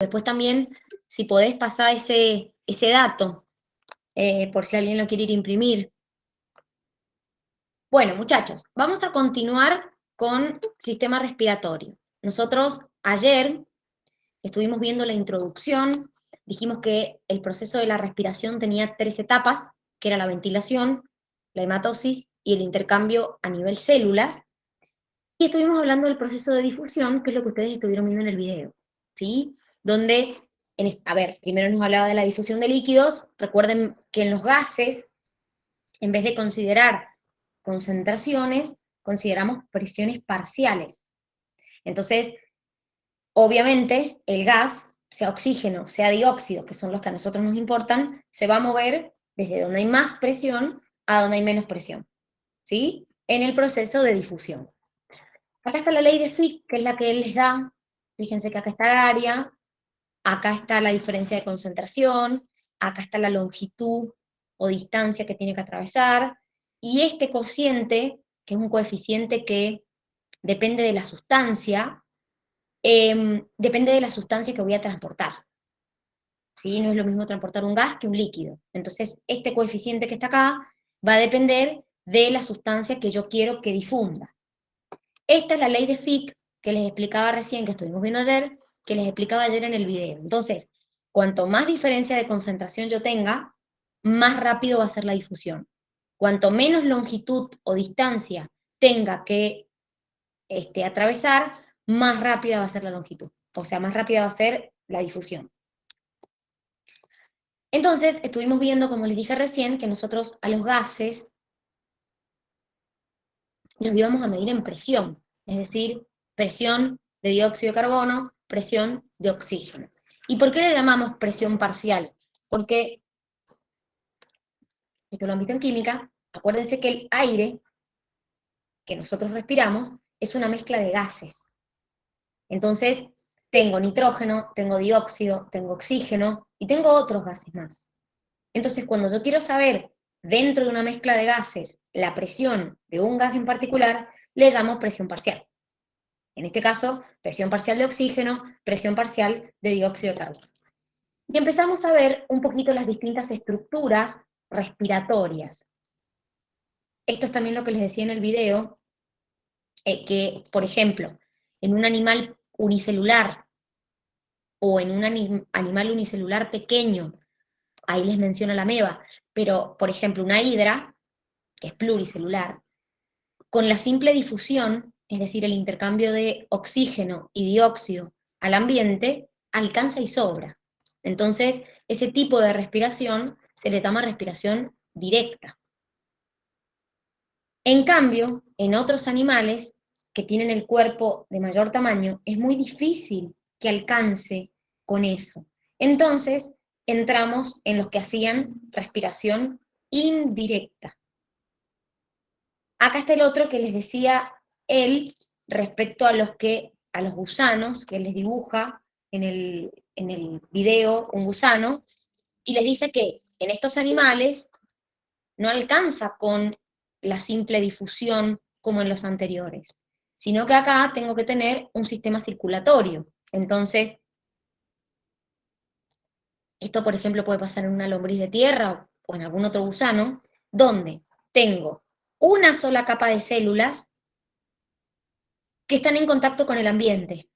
Después también, si podés pasar ese dato, por si alguien lo quiere ir a imprimir. Bueno, muchachos, vamos a continuar con sistema respiratorio. Nosotros ayer estuvimos viendo la introducción, dijimos que el proceso de la respiración tenía 3 etapas, que era la ventilación, la hematosis y el intercambio a nivel células, y estuvimos hablando del proceso de difusión, que es lo que ustedes estuvieron viendo en el video, ¿sí? Donde, a ver, primero nos hablaba de la difusión de líquidos, recuerden que en los gases, en vez de considerar concentraciones, consideramos presiones parciales. Entonces, obviamente, el gas, sea oxígeno, sea dióxido, que son los que a nosotros nos importan, se va a mover desde donde hay más presión a donde hay menos presión, ¿sí? En el proceso de difusión. Acá está la ley de Fick, que es la que él les da. Fíjense que acá está el área, acá está la diferencia de concentración, acá está la longitud o distancia que tiene que atravesar, y este cociente, que es un coeficiente que depende de la sustancia, depende de la sustancia que voy a transportar. ¿Sí? No es lo mismo transportar un gas que un líquido. Entonces, este coeficiente que está acá va a depender de la sustancia que yo quiero que difunda. Esta es la ley de Fick que les explicaba recién, que estuvimos viendo ayer, que les explicaba ayer en el video. Entonces, cuanto más diferencia de concentración yo tenga, más rápido va a ser la difusión. Cuanto menos longitud o distancia tenga que atravesar, más rápida va a ser la longitud. O sea, más rápida va a ser la difusión. Entonces, estuvimos viendo, como les dije recién, que nosotros a los gases los íbamos a medir en presión, es decir, presión de dióxido de carbono, presión de oxígeno. ¿Y por qué le llamamos presión parcial? Porque, esto lo han visto en química, acuérdense que el aire que nosotros respiramos es una mezcla de gases. Entonces, tengo nitrógeno, tengo dióxido, tengo oxígeno y tengo otros gases más. Entonces, cuando yo quiero saber dentro de una mezcla de gases la presión de un gas en particular, le llamo presión parcial. En este caso, presión parcial de oxígeno, presión parcial de dióxido de carbono. Y empezamos a ver un poquito las distintas estructuras respiratorias. Esto es también lo que les decía en el video, que, por ejemplo, en un animal unicelular o en un animal unicelular pequeño, ahí les menciono la ameba, pero, por ejemplo, una hidra, que es pluricelular, con la simple difusión, es decir, el intercambio de oxígeno y dióxido al ambiente, alcanza y sobra. Entonces, ese tipo de respiración se le llama respiración directa. En cambio, en otros animales que tienen el cuerpo de mayor tamaño, es muy difícil que alcance con eso. Entonces, entramos en los que hacían respiración indirecta. Acá está el otro que les decía él respecto a los gusanos, que él les dibuja en el video un gusano, y les dice que en estos animales no alcanza con la simple difusión como en los anteriores, sino que acá tengo que tener un sistema circulatorio. Entonces, esto por ejemplo puede pasar en una lombriz de tierra o en algún otro gusano, donde tengo una sola capa de células que están en contacto con el ambiente.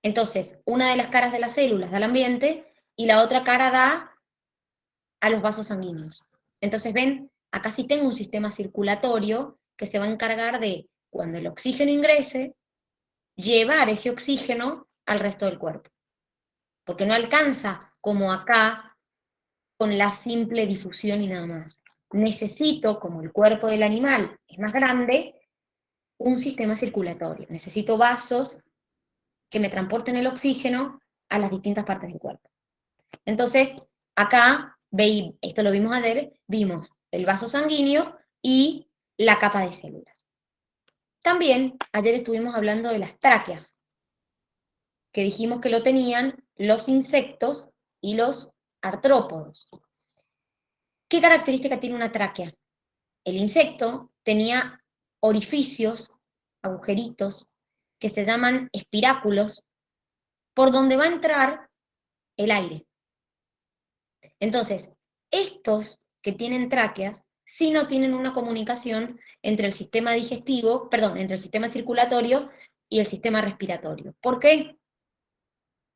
Entonces, una de las caras de las células da al ambiente y la otra cara da a los vasos sanguíneos. Entonces, ven, acá sí tengo un sistema circulatorio que se va a encargar de, cuando el oxígeno ingrese, llevar ese oxígeno al resto del cuerpo. Porque no alcanza como acá con la simple difusión y nada más. Necesito, como el cuerpo del animal es más grande, un sistema circulatorio. Necesito vasos que me transporten el oxígeno a las distintas partes del cuerpo. Entonces, acá, esto lo vimos ayer, vimos el vaso sanguíneo y la capa de células. También, ayer estuvimos hablando de las tráqueas, que dijimos que lo tenían los insectos y los artrópodos. ¿Qué característica tiene una tráquea? El insecto tenía orificios, agujeritos, que se llaman espiráculos, por donde va a entrar el aire. Entonces, estos que tienen tráqueas, sí no tienen una comunicación entre el sistema digestivo, perdón, entre el sistema circulatorio y el sistema respiratorio. ¿Por qué?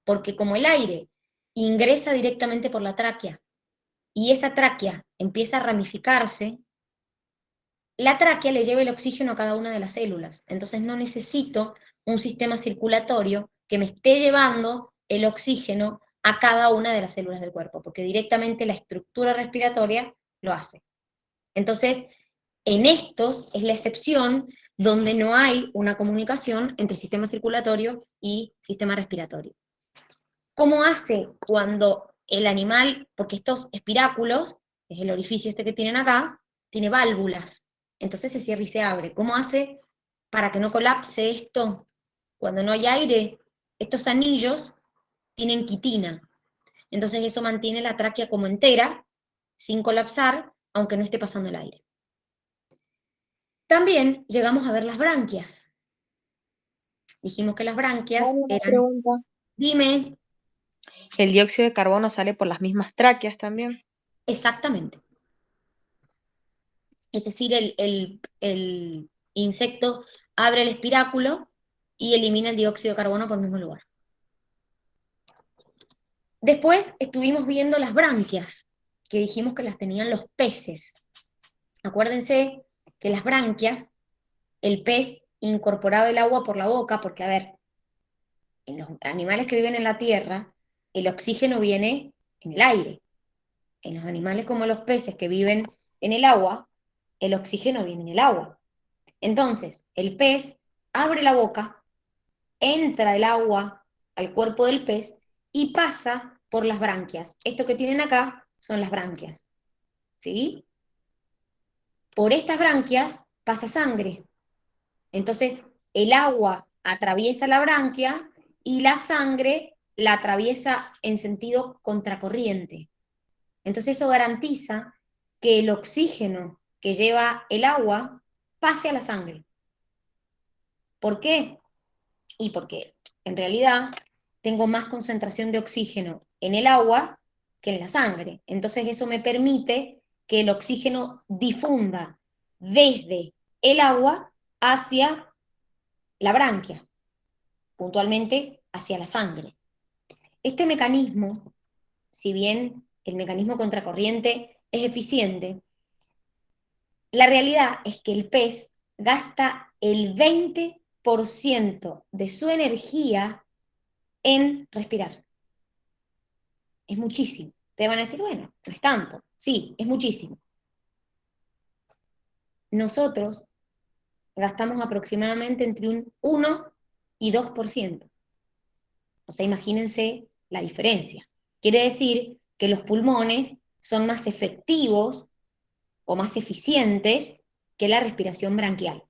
Porque como el aire ingresa directamente por la tráquea y esa tráquea empieza a ramificarse, la tráquea le lleva el oxígeno a cada una de las células. Entonces no necesito un sistema circulatorio que me esté llevando el oxígeno a cada una de las células del cuerpo, porque directamente la estructura respiratoria lo hace. Entonces, en estos es la excepción donde no hay una comunicación entre sistema circulatorio y sistema respiratorio. ¿Cómo hace cuando el animal, porque estos espiráculos, que es el orificio este que tienen acá, tiene válvulas, entonces se cierra y se abre? ¿Cómo hace para que no colapse esto? Cuando no hay aire, estos anillos tienen quitina, entonces eso mantiene la tráquea como entera, sin colapsar, aunque no esté pasando el aire. También llegamos a ver las branquias. Dijimos que las branquias Una eran, pregunta. dime, El dióxido de carbono sale por las mismas tráqueas también. exactamente. Es decir, el insecto abre el espiráculo y elimina el dióxido de carbono por el mismo lugar. Después estuvimos viendo las branquias, que dijimos que las tenían los peces. Acuérdense que las branquias, el pez incorporaba el agua por la boca, porque, a ver, en los animales que viven en la tierra, el oxígeno viene en el aire. En los animales como los peces que viven en el agua, el oxígeno viene en el agua. Entonces, el pez abre la boca, entra el agua al cuerpo del pez y pasa por las branquias. Esto que tienen acá son las branquias, ¿sí? Por estas branquias pasa sangre. Entonces, el agua atraviesa la branquia y la sangre la atraviesa en sentido contracorriente. Entonces, eso garantiza que el oxígeno que lleva el agua pase a la sangre. ¿Por qué? Y porque en realidad tengo más concentración de oxígeno en el agua que en la sangre. Entonces eso me permite que el oxígeno difunda desde el agua hacia la branquia, puntualmente hacia la sangre. Este mecanismo, si bien el mecanismo contracorriente es eficiente, la realidad es que el pez gasta el 20% de su energía en respirar. Es muchísimo. Te van a decir, bueno, no es tanto. Sí, es muchísimo. Nosotros gastamos aproximadamente entre un 1 y 2%. O sea, imagínense la diferencia. Quiere decir que los pulmones son más efectivos o más eficientes que la respiración branquial.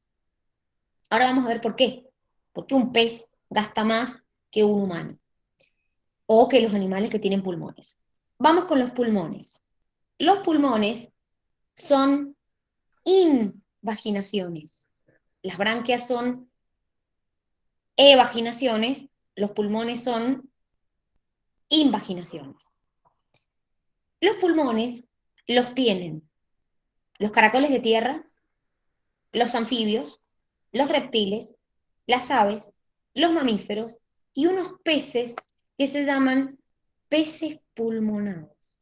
Ahora vamos a ver por qué. ¿Por qué un pez gasta más que un humano? O que los animales que tienen pulmones. Vamos con los pulmones. Los pulmones son invaginaciones. Las branquias son evaginaciones, los pulmones son invaginaciones. Los pulmones los tienen los caracoles de tierra, los anfibios, los reptiles, las aves, los mamíferos y unos peces que se llaman peces pulmonados.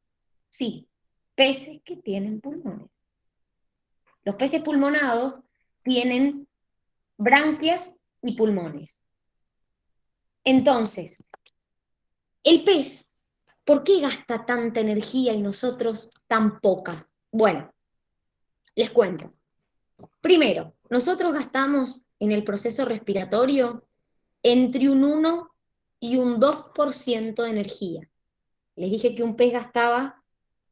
Sí, peces que tienen pulmones. Los peces pulmonados tienen branquias y pulmones. Entonces, el pez, ¿por qué gasta tanta energía y nosotros tan poca? Bueno, les cuento. Primero, nosotros gastamos en el proceso respiratorio entre un 1 y un 2% de energía. Les dije que un pez gastaba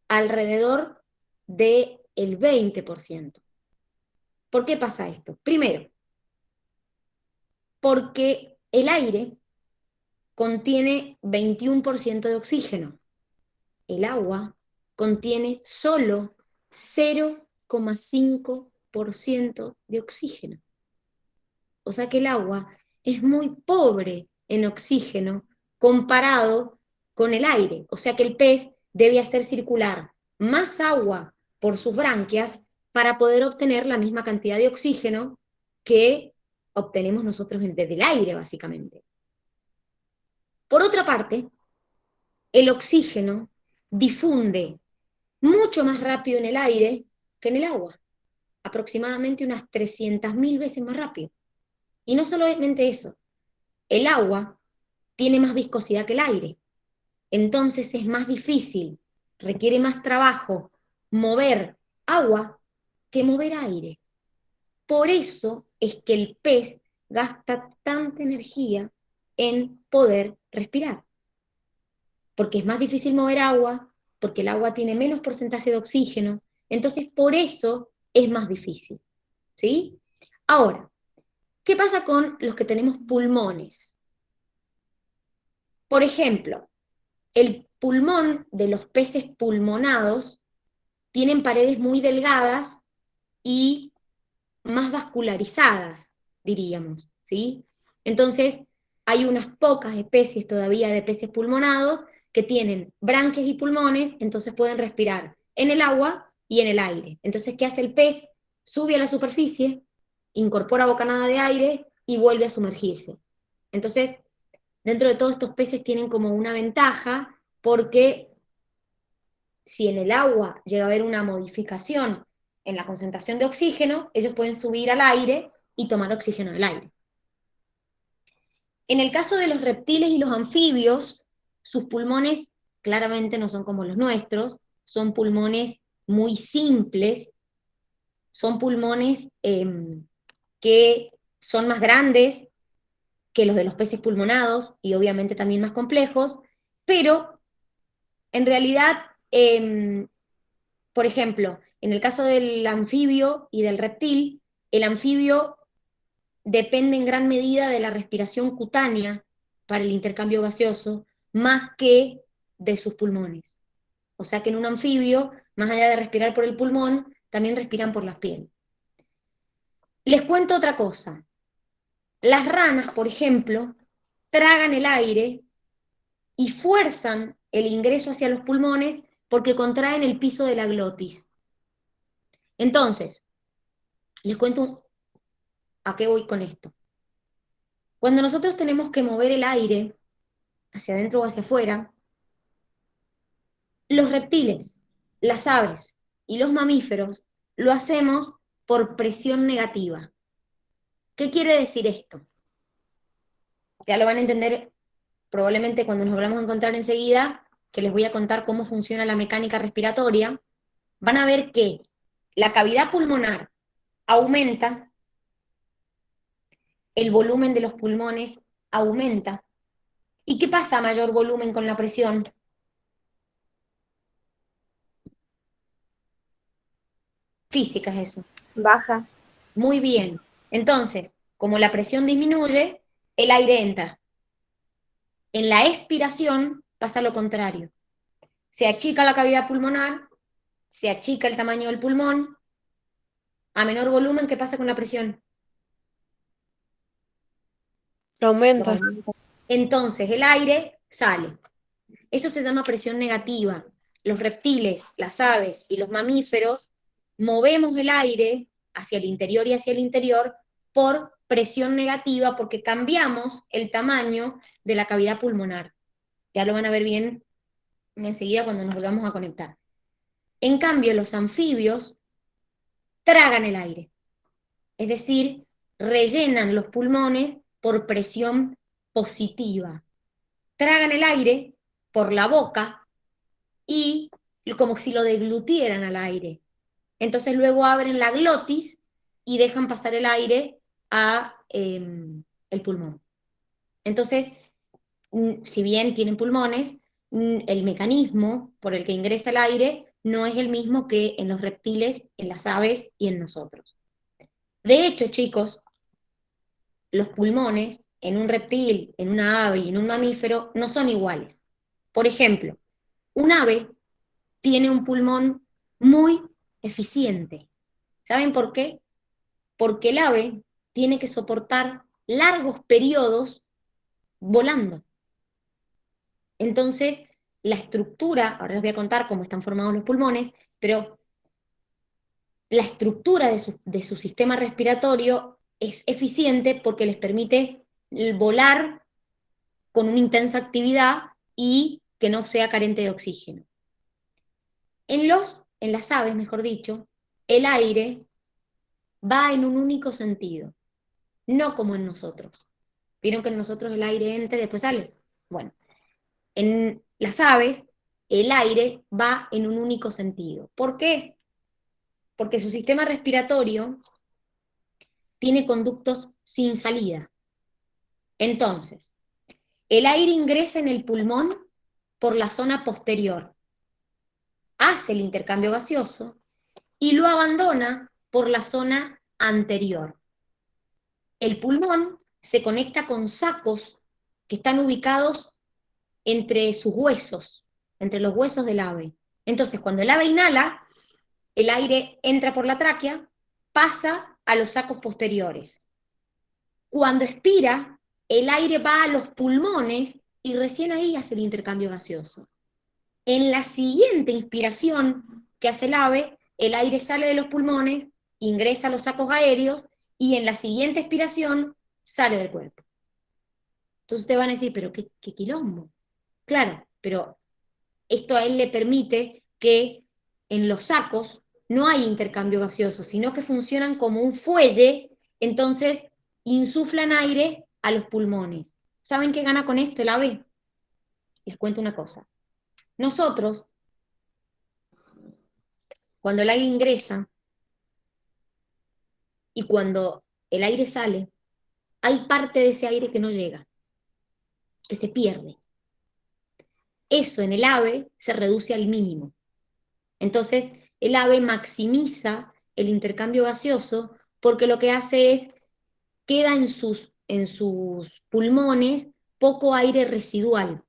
alrededor del 20%. ¿Por qué pasa esto? Primero, porque el aire contiene 21% de oxígeno. El agua contiene solo 0,5% de oxígeno. O sea que el agua es muy pobre en oxígeno comparado con el aire, o sea que el pez debe hacer circular más agua por sus branquias para poder obtener la misma cantidad de oxígeno que obtenemos nosotros desde el aire, básicamente. Por otra parte, el oxígeno difunde mucho más rápido en el aire que en el agua, aproximadamente unas 300.000 veces más rápido. Y no solamente eso, el agua tiene más viscosidad que el aire, entonces es más difícil, requiere más trabajo mover agua que mover aire. Por eso es que el pez gasta tanta energía en poder respirar, porque es más difícil mover agua, porque el agua tiene menos porcentaje de oxígeno, entonces por eso es más difícil, ¿sí? Ahora, ¿qué pasa con los que tenemos pulmones? Por ejemplo, el pulmón de los peces pulmonados tienen paredes muy delgadas y más vascularizadas, diríamos, ¿sí? Entonces, hay unas pocas especies todavía de peces pulmonados que tienen branquias y pulmones, entonces pueden respirar en el agua y en el aire. Entonces, ¿qué hace el pez? Sube a la superficie, incorpora bocanada de aire y vuelve a sumergirse. Entonces, dentro de todos estos peces tienen como una ventaja porque si en el agua llega a haber una modificación en la concentración de oxígeno, ellos pueden subir al aire y tomar oxígeno del aire. En el caso de los reptiles y los anfibios, sus pulmones claramente no son como los nuestros, son pulmones muy simples, son pulmones que son más grandes que los de los peces pulmonados y obviamente también más complejos, pero en realidad, por ejemplo, en el caso del anfibio y del reptil, el anfibio depende en gran medida de la respiración cutánea para el intercambio gaseoso, más que de sus pulmones. O sea que en un anfibio, más allá de respirar por el pulmón, también respiran por las pieles. Les cuento otra cosa. Las ranas, por ejemplo, tragan el aire y fuerzan el ingreso hacia los pulmones porque contraen el piso de la glotis. Entonces, les cuento a qué voy con esto. Cuando nosotros tenemos que mover el aire hacia adentro o hacia afuera, los reptiles, las aves y los mamíferos lo hacemos por presión negativa. ¿Qué quiere decir esto? Ya lo van a entender probablemente cuando nos volvamos a encontrar enseguida, que les voy a contar cómo funciona la mecánica respiratoria. Van a ver que la cavidad pulmonar aumenta, el volumen de los pulmones aumenta. ¿Y qué pasa a mayor volumen con la presión? Física es eso. Baja. Muy bien. Entonces, como la presión disminuye, el aire entra. En la expiración pasa lo contrario. Se achica la cavidad pulmonar, se achica el tamaño del pulmón, a menor volumen, ¿qué pasa con la presión? Aumenta. Entonces el aire sale. Eso se llama presión negativa. Los reptiles, las aves y los mamíferos movemos el aire hacia el interior y hacia el interior por presión negativa porque cambiamos el tamaño de la cavidad pulmonar. Ya lo van a ver bien enseguida cuando nos volvamos a conectar. En cambio, los anfibios tragan el aire, es decir, rellenan los pulmones por presión positiva. Tragan el aire por la boca y como si lo deglutieran al aire. Entonces luego abren la glotis y dejan pasar el aire a el pulmón. Entonces, si bien tienen pulmones, el mecanismo por el que ingresa el aire no es el mismo que en los reptiles, en las aves y en nosotros. De hecho, chicos, los pulmones en un reptil, en una ave y en un mamífero no son iguales. Por ejemplo, un ave tiene un pulmón muy eficiente. ¿Saben por qué? Porque el ave tiene que soportar largos periodos volando. Entonces, la estructura, ahora les voy a contar cómo están formados los pulmones, pero la estructura de su sistema respiratorio es eficiente porque les permite volar con una intensa actividad y que no sea carente de oxígeno. En las aves, mejor dicho, el aire va en un único sentido, no como en nosotros. ¿Vieron que en nosotros el aire entra y después sale? Bueno, en las aves el aire va en un único sentido. ¿Por qué? Porque su sistema respiratorio tiene conductos sin salida. Entonces, el aire ingresa en el pulmón por la zona posterior, hace el intercambio gaseoso y lo abandona por la zona anterior. El pulmón se conecta con sacos que están ubicados entre sus huesos, entre los huesos del ave. Entonces, cuando el ave inhala, el aire entra por la tráquea, pasa a los sacos posteriores. Cuando expira, el aire va a los pulmones y recién ahí hace el intercambio gaseoso. En la siguiente inspiración que hace el ave, el aire sale de los pulmones, ingresa a los sacos aéreos y en la siguiente expiración sale del cuerpo. Entonces ustedes van a decir, pero qué quilombo. Claro, pero esto a él le permite que en los sacos no hay intercambio gaseoso, sino que funcionan como un fuelle, entonces insuflan aire a los pulmones. ¿Saben qué gana con esto el ave? Les cuento una cosa. Nosotros, cuando el aire ingresa y cuando el aire sale, hay parte de ese aire que no llega, que se pierde. Eso en el ave se reduce al mínimo. Entonces, el ave maximiza el intercambio gaseoso porque lo que hace es, queda en sus pulmones poco aire residual.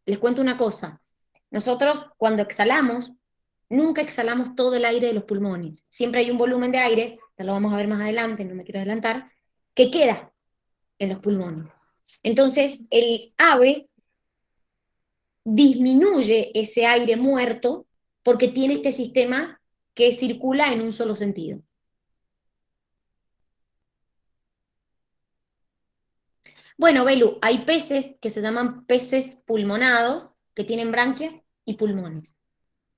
Les cuento una cosa. Nosotros, cuando exhalamos, nunca exhalamos todo el aire de los pulmones. Siempre hay un volumen de aire, ya lo vamos a ver más adelante, no me quiero adelantar, que queda en los pulmones. Entonces, el ave disminuye ese aire muerto porque tiene este sistema que circula en un solo sentido. Bueno, Belu, hay peces que se llaman peces pulmonados, que tienen branquias y pulmones.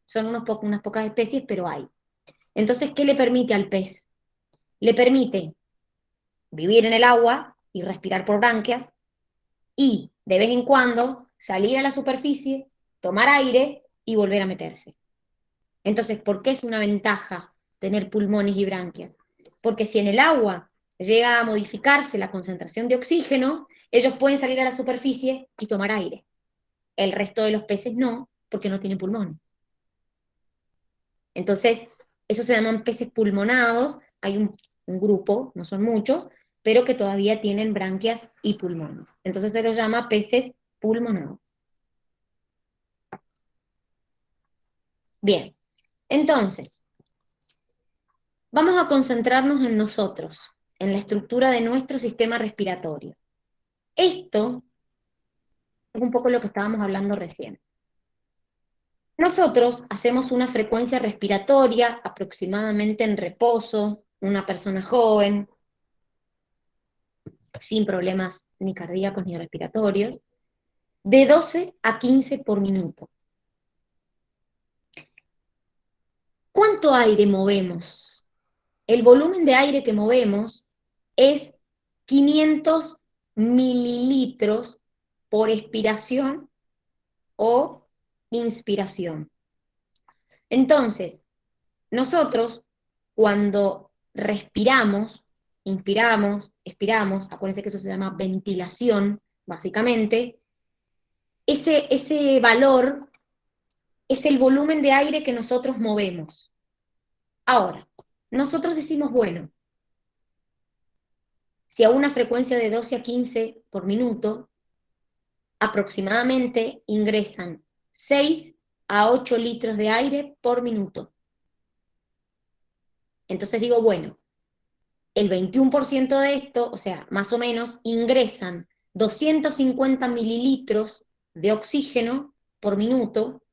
Son unas pocas especies, pero hay. Entonces, ¿qué le permite al pez? Le permite vivir en el agua y respirar por branquias, y de vez en cuando salir a la superficie, tomar aire y volver a meterse. Entonces, ¿por qué es una ventaja tener pulmones y branquias? Porque si en el agua llega a modificarse la concentración de oxígeno, ellos pueden salir a la superficie y tomar aire. El resto de los peces no, porque no tienen pulmones. Entonces, esos se llaman peces pulmonados. Hay un grupo, no son muchos, pero que todavía tienen branquias y pulmones. Entonces se los llama peces pulmonados. Bien, entonces, vamos a concentrarnos en nosotros, en la estructura de nuestro sistema respiratorio. Esto es un poco lo que estábamos hablando recién. Nosotros hacemos una frecuencia respiratoria aproximadamente en reposo, una persona joven, sin problemas ni cardíacos ni respiratorios, de 12 a 15 por minuto. ¿Cuánto aire movemos? El volumen de aire que movemos es 500 mililitros por expiración o inspiración. Entonces, nosotros cuando respiramos, inspiramos, expiramos, acuérdense que eso se llama ventilación, básicamente, ese valor es el volumen de aire que nosotros movemos. Ahora, nosotros decimos, bueno, si a una frecuencia de 12 a 15 por minuto, aproximadamente ingresan 6 a 8 litros de aire por minuto. Entonces digo, bueno, el 21% de esto, o sea, más o menos, ingresan 250 mililitros de oxígeno por minuto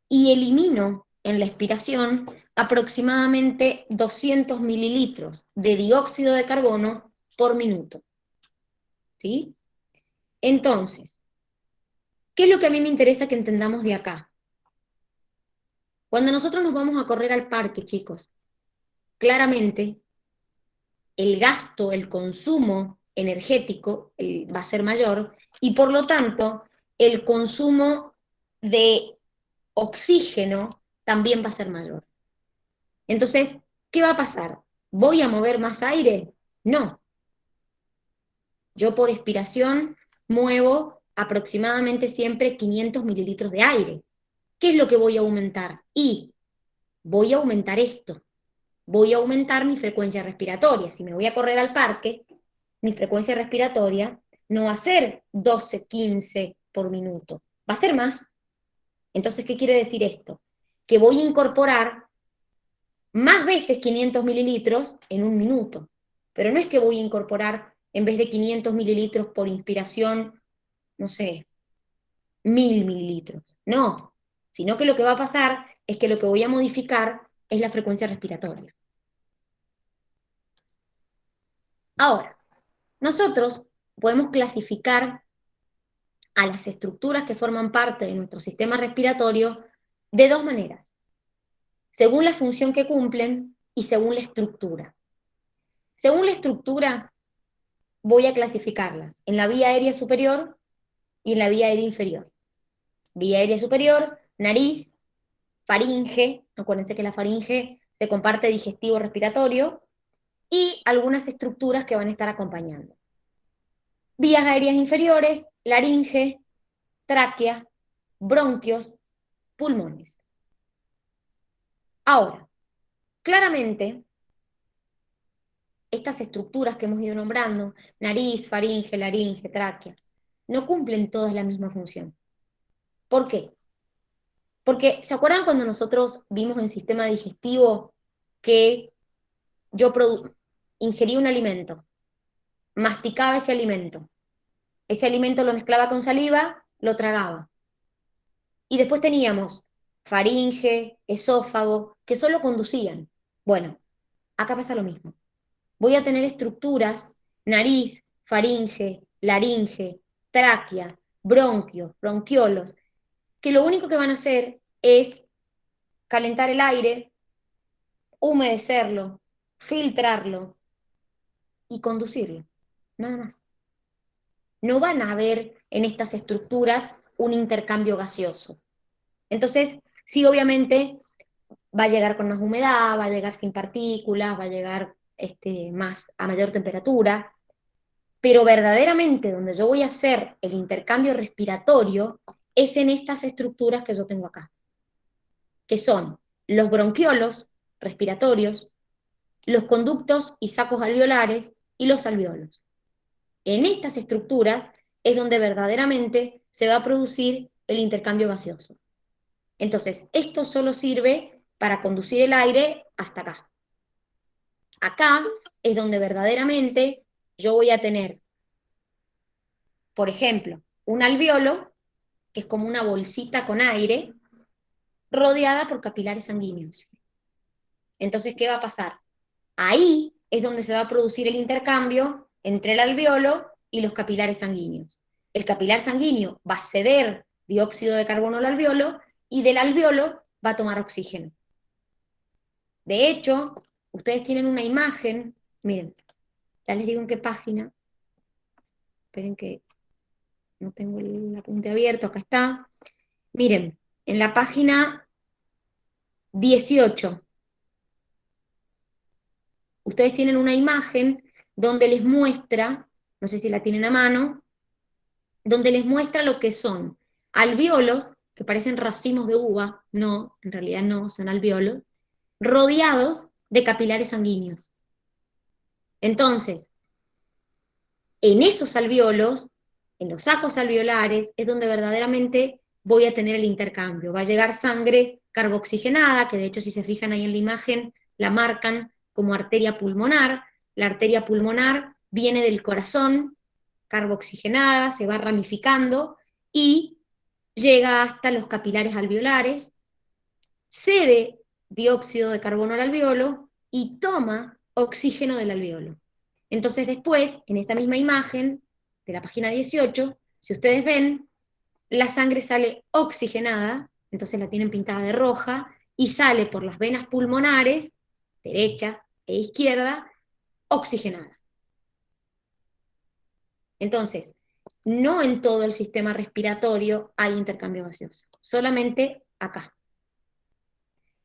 y elimino en la expiración aproximadamente 200 mililitros de dióxido de carbono por minuto. ¿Sí? Entonces, ¿qué es lo que a mí me interesa que entendamos de acá? Cuando nosotros nos vamos a correr al parque, chicos, claramente el gasto, el consumo energético va a ser mayor y por lo tanto el consumo de oxígeno también va a ser mayor. Entonces, ¿qué va a pasar? ¿Voy a mover más aire? No. Yo por expiración muevo aproximadamente siempre 500 mililitros de aire. ¿Qué es lo que voy a aumentar? Y voy a aumentar esto. Voy a aumentar mi frecuencia respiratoria. Si me voy a correr al parque, mi frecuencia respiratoria no va a ser 12, 15 por minuto, va a ser más. Entonces, ¿qué quiere decir esto? Que voy a incorporar más veces 500 mililitros en un minuto. Pero no es que voy a incorporar, en vez de 500 mililitros por inspiración, no sé, 1000 mililitros. No, sino que lo que va a pasar es que lo que voy a modificar es la frecuencia respiratoria. Ahora, nosotros podemos clasificar a las estructuras que forman parte de nuestro sistema respiratorio de dos maneras, según la función que cumplen y según la estructura. Según la estructura, voy a clasificarlas en la vía aérea superior y en la vía aérea inferior. Vía aérea superior, nariz, faringe, acuérdense que la faringe se comparte digestivo respiratorio, y algunas estructuras que van a estar acompañando. Vías aéreas inferiores, laringe, tráquea, bronquios, pulmones. Ahora, claramente, estas estructuras que hemos ido nombrando, nariz, faringe, laringe, tráquea, no cumplen todas la misma función. ¿Por qué? Porque, ¿se acuerdan cuando nosotros vimos en sistema digestivo que yo ingerí un alimento, masticaba ese alimento lo mezclaba con saliva, lo tragaba, y después teníamos faringe, esófago, que solo conducían? Bueno, acá pasa lo mismo. Voy a tener estructuras, nariz, faringe, laringe, tráquea, bronquios, bronquiolos, que lo único que van a hacer es calentar el aire, humedecerlo, filtrarlo y conducirlo, nada más. No van a haber en estas estructuras un intercambio gaseoso. Entonces, sí, obviamente va a llegar con más humedad, va a llegar sin partículas, va a llegar más a mayor temperatura, pero verdaderamente donde yo voy a hacer el intercambio respiratorio es en estas estructuras que yo tengo acá, que son los bronquiolos respiratorios, los conductos y sacos alveolares y los alveolos. En estas estructuras es donde verdaderamente se va a producir el intercambio gaseoso. Entonces, esto solo sirve para conducir el aire hasta acá. Acá es donde verdaderamente yo voy a tener, por ejemplo, un alveolo, que es como una bolsita con aire, rodeada por capilares sanguíneos. Entonces, ¿qué va a pasar? Ahí es donde se va a producir el intercambio entre el alveolo y los capilares sanguíneos. El capilar sanguíneo va a ceder dióxido de carbono al alveolo y del alveolo va a tomar oxígeno. De hecho, ustedes tienen una imagen, miren, ya les digo en qué página, esperen que no tengo el apunte abierto, acá está. Miren, en la página 18, ustedes tienen una imagen donde les muestra, no sé si la tienen a mano, donde les muestra lo que son alvéolos, que parecen racimos de uva, no, en realidad no, son alvéolos, rodeados de capilares sanguíneos. Entonces, en esos alvéolos, en los sacos alveolares, es donde verdaderamente voy a tener el intercambio. Va a llegar sangre carboxigenada, que de hecho si se fijan ahí en la imagen, la marcan como arteria pulmonar. La arteria pulmonar viene del corazón, carboxigenada, se va ramificando y llega hasta los capilares alveolares, cede dióxido de carbono al alveolo y toma oxígeno del alveolo. Entonces después, en esa misma imagen de la página 18, si ustedes ven, la sangre sale oxigenada, entonces la tienen pintada de roja, y sale por las venas pulmonares, derecha e izquierda, oxigenada. Entonces, no en todo el sistema respiratorio hay intercambio gaseoso, solamente acá.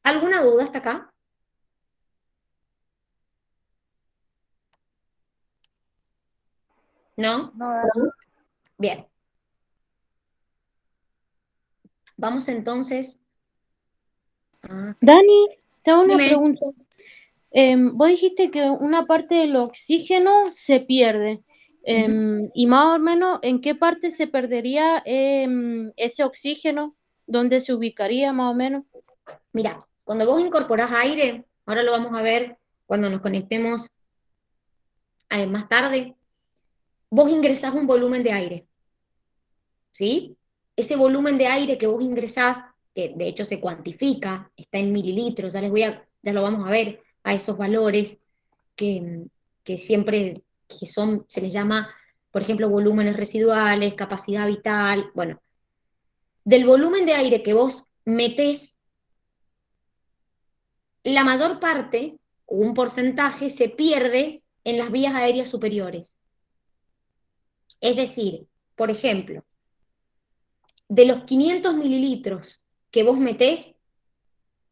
¿Alguna duda hasta acá? ¿No? Bien. Vamos entonces a... Dani, te hago una Dime. pregunta. Vos dijiste que una parte del oxígeno se pierde. Y más o menos, ¿en qué parte se perdería ese oxígeno? ¿Dónde se ubicaría más o menos? Mira, cuando vos incorporás aire, ahora lo vamos a ver cuando nos conectemos más tarde, vos ingresás un volumen de aire, ¿sí? Ese volumen de aire que vos ingresás, que de hecho se cuantifica, está en mililitros, ya lo vamos a ver, a esos valores que, que siempre se les llama, por ejemplo, volúmenes residuales, capacidad vital, bueno, del volumen de aire que vos metés, la mayor parte, o un porcentaje, se pierde en las vías aéreas superiores. Es decir, por ejemplo, de los 500 mililitros que vos metés,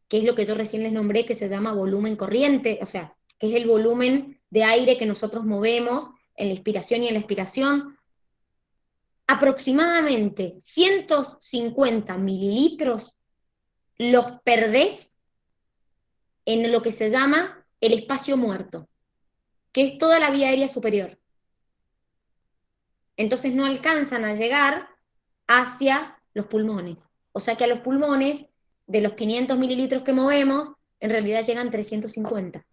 que es lo que yo recién les nombré, que se llama volumen corriente, o sea, que es el volumen de aire que nosotros movemos en la inspiración y en la expiración, aproximadamente 150 mililitros los perdés en lo que se llama el espacio muerto, que es toda la vía aérea superior. Entonces no alcanzan a llegar hacia los pulmones. O sea que a los pulmones, de los 500 mililitros que movemos, en realidad llegan 350.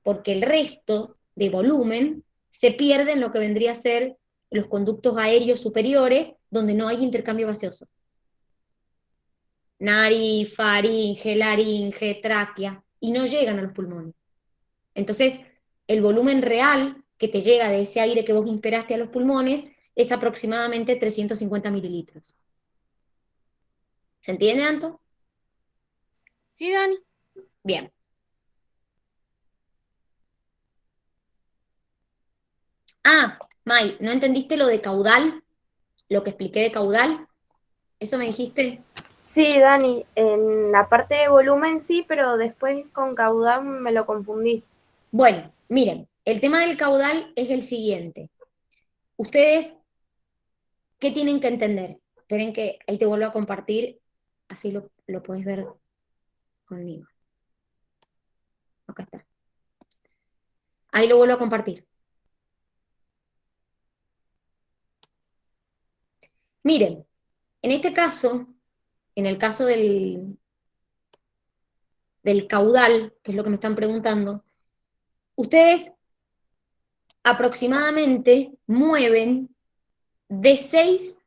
Porque el resto de volumen se pierde en lo que vendría a ser los conductos aéreos superiores, donde no hay intercambio gaseoso. Nariz, faringe, laringe, tráquea, y no llegan a los pulmones. Entonces, el volumen real que te llega de ese aire que vos inspiraste a los pulmones es aproximadamente 350 mililitros. ¿Se entiende, Anto? Sí, Dani. Bien. Ah, May, ¿no entendiste lo de caudal? Lo que expliqué de caudal. ¿Eso me dijiste? Sí, Dani, en la parte de volumen sí, pero después con caudal me lo confundí. Bueno, miren, el tema del caudal es el siguiente. Ustedes, ¿qué tienen que entender? Esperen que ahí te vuelvo a compartir, así lo puedes ver conmigo. Acá está. Ahí lo vuelvo a compartir. Miren, en este caso, en el caso del caudal, que es lo que me están preguntando, ustedes aproximadamente mueven de 6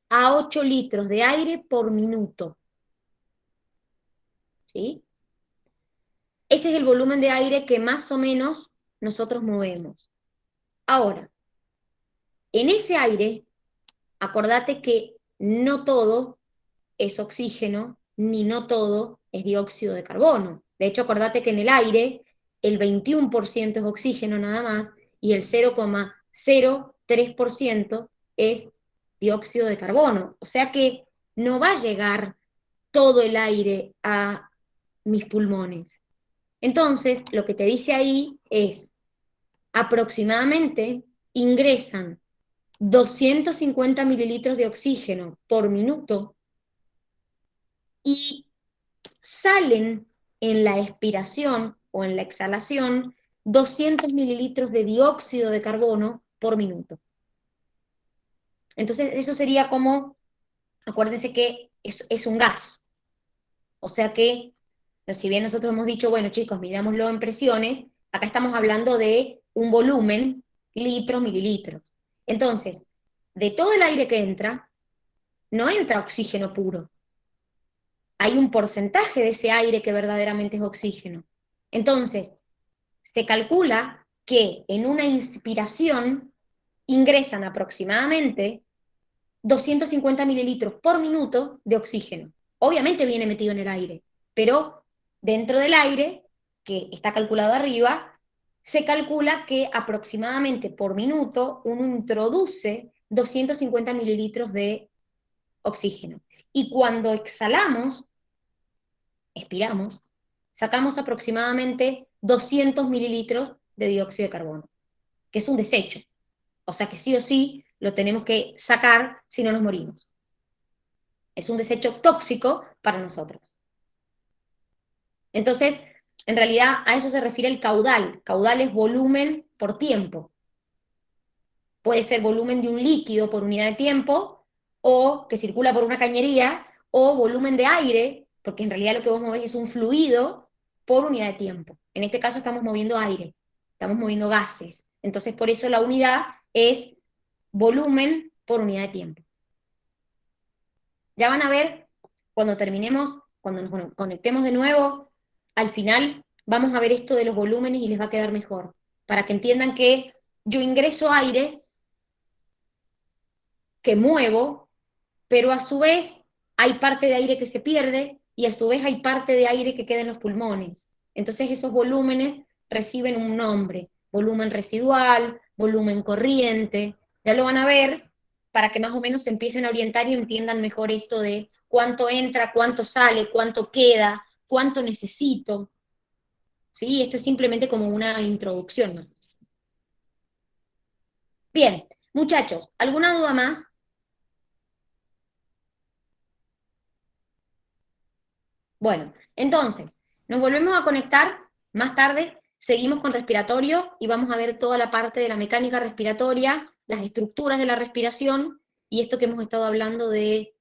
a 8 litros de aire por minuto. ¿Sí? Ese es el volumen de aire que más o menos nosotros movemos. Ahora, en ese aire, acordate que no todo es oxígeno, ni no todo es dióxido de carbono. De hecho, acordate que en el aire el 21% es oxígeno nada más y el 0,03% es dióxido de carbono. O sea que no va a llegar todo el aire a mis pulmones. Entonces, lo que te dice ahí es, aproximadamente ingresan 250 mililitros de oxígeno por minuto y salen en la expiración o en la exhalación 200 mililitros de dióxido de carbono por minuto. Entonces, eso sería como, acuérdense que es un gas. O sea que, si bien nosotros hemos dicho, bueno chicos, midámoslo en presiones, acá estamos hablando de un volumen, litros, mililitros. Entonces, de todo el aire que entra, no entra oxígeno puro. Hay un porcentaje de ese aire que verdaderamente es oxígeno. Entonces, se calcula que en una inspiración ingresan aproximadamente 250 mililitros por minuto de oxígeno. Obviamente viene metido en el aire, pero dentro del aire, que está calculado arriba, se calcula que aproximadamente por minuto uno introduce 250 mililitros de oxígeno. Y cuando exhalamos, expiramos, sacamos aproximadamente 200 mililitros de dióxido de carbono, que es un desecho. O sea que sí o sí lo tenemos que sacar si no nos morimos. Es un desecho tóxico para nosotros. Entonces, en realidad a eso se refiere el caudal. Caudal es volumen por tiempo. Puede ser volumen de un líquido por unidad de tiempo, o que circula por una cañería, o volumen de aire, porque en realidad lo que vos movés es un fluido por unidad de tiempo. En este caso estamos moviendo aire, estamos moviendo gases. Entonces por eso la unidad es volumen por unidad de tiempo. Ya van a ver, cuando terminemos, cuando nos conectemos de nuevo, al final vamos a ver esto de los volúmenes y les va a quedar mejor, para que entiendan que yo ingreso aire, que muevo, pero a su vez hay parte de aire que se pierde y a su vez hay parte de aire que queda en los pulmones. Entonces esos volúmenes reciben un nombre, volumen residual, volumen corriente, ya lo van a ver para que más o menos se empiecen a orientar y entiendan mejor esto de cuánto entra, cuánto sale, cuánto queda, cuánto necesito. ¿Sí? Esto es simplemente como una introducción más. Bien, muchachos, ¿alguna duda más? Bueno, entonces, nos volvemos a conectar más tarde, seguimos con respiratorio y vamos a ver toda la parte de la mecánica respiratoria, las estructuras de la respiración y esto que hemos estado hablando de,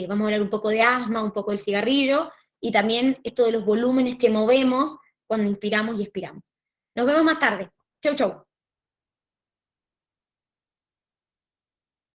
vamos a hablar un poco de asma, un poco del cigarrillo y también esto de los volúmenes que movemos cuando inspiramos y expiramos. Nos vemos más tarde. Chau, chau.